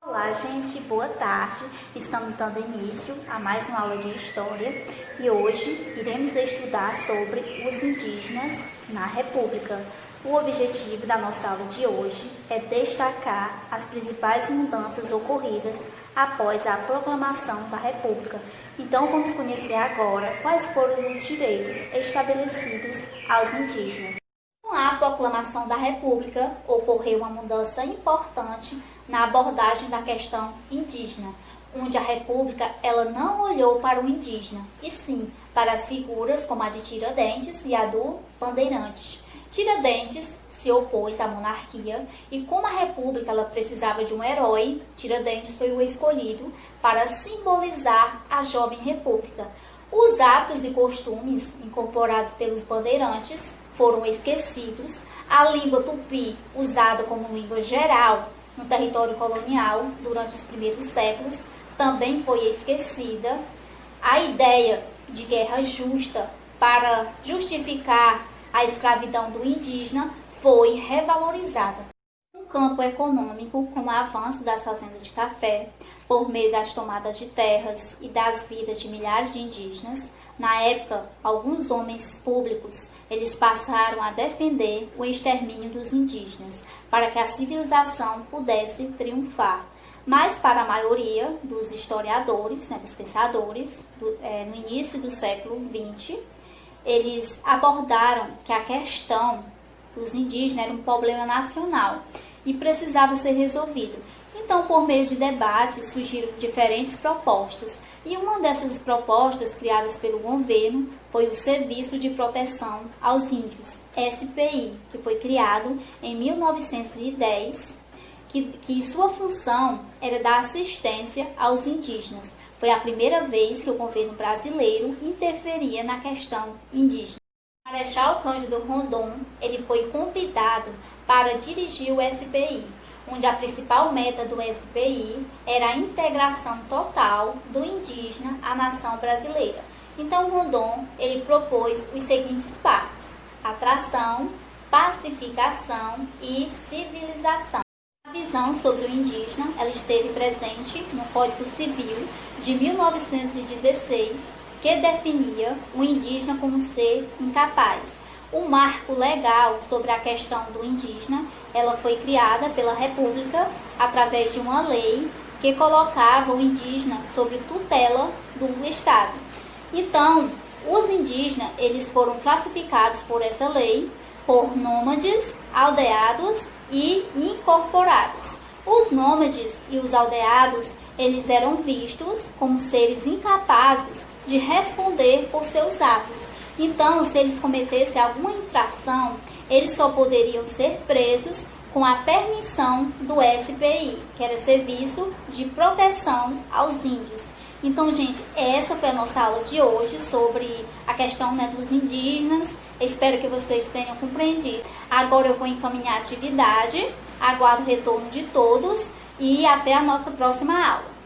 Olá, gente, boa tarde. Estamos dando início a mais uma aula de História e hoje iremos estudar sobre os indígenas na República. O objetivo da nossa aula de hoje é destacar as principais mudanças ocorridas após a proclamação da República. Então, vamos conhecer agora quais foram os direitos estabelecidos aos indígenas. Com a proclamação da República, ocorreu uma mudança importante na abordagem da questão indígena, onde a República ela não olhou para o indígena, e sim para as figuras como a de Tiradentes e a do Bandeirante. Tiradentes se opôs à monarquia e como a República ela precisava de um herói, Tiradentes foi o escolhido para simbolizar a jovem República. Os hábitos e costumes incorporados pelos bandeirantes foram esquecidos, a língua tupi, usada como língua geral no território colonial durante os primeiros séculos, também foi esquecida. A ideia de guerra justa para justificar a escravidão do indígena foi revalorizada. No campo econômico, com o avanço das fazendas de café, por meio das tomadas de terras e das vidas de milhares de indígenas, na época, alguns homens públicos eles passaram a defender o extermínio dos indígenas, para que a civilização pudesse triunfar. Mas para a maioria dos historiadores, dos pensadores, no início do século XX, eles abordaram que a questão dos indígenas era um problema nacional e precisava ser resolvido. Então, por meio de debates, surgiram diferentes propostas. E uma dessas propostas, criadas pelo governo, foi o Serviço de Proteção aos Índios, SPI, que foi criado em 1910, que sua função era dar assistência aos indígenas. Foi a primeira vez que o governo brasileiro interferia na questão indígena. Marechal Cândido Rondon, ele foi convidado para dirigir o SPI, onde a principal meta do SPI era a integração total do indígena à nação brasileira. Então, Rondon, ele propôs os seguintes passos: atração, pacificação e civilização. A visão sobre o indígena ela esteve presente no Código Civil de 1916, que definia o indígena como ser incapaz. O marco legal sobre a questão do indígena, ela foi criada pela República através de uma lei que colocava o indígena sob tutela do Estado. Então, os indígenas eles foram classificados por essa lei por nômades, aldeados e incorporados. Os nômades e os aldeados, eles eram vistos como seres incapazes de responder por seus atos. Então, se eles cometessem alguma infração, eles só poderiam ser presos com a permissão do SPI, que era Serviço de Proteção aos Índios. Então, gente, essa foi a nossa aula de hoje sobre a questão dos indígenas. Espero que vocês tenham compreendido. Agora eu vou encaminhar a atividade, aguardo o retorno de todos e até a nossa próxima aula.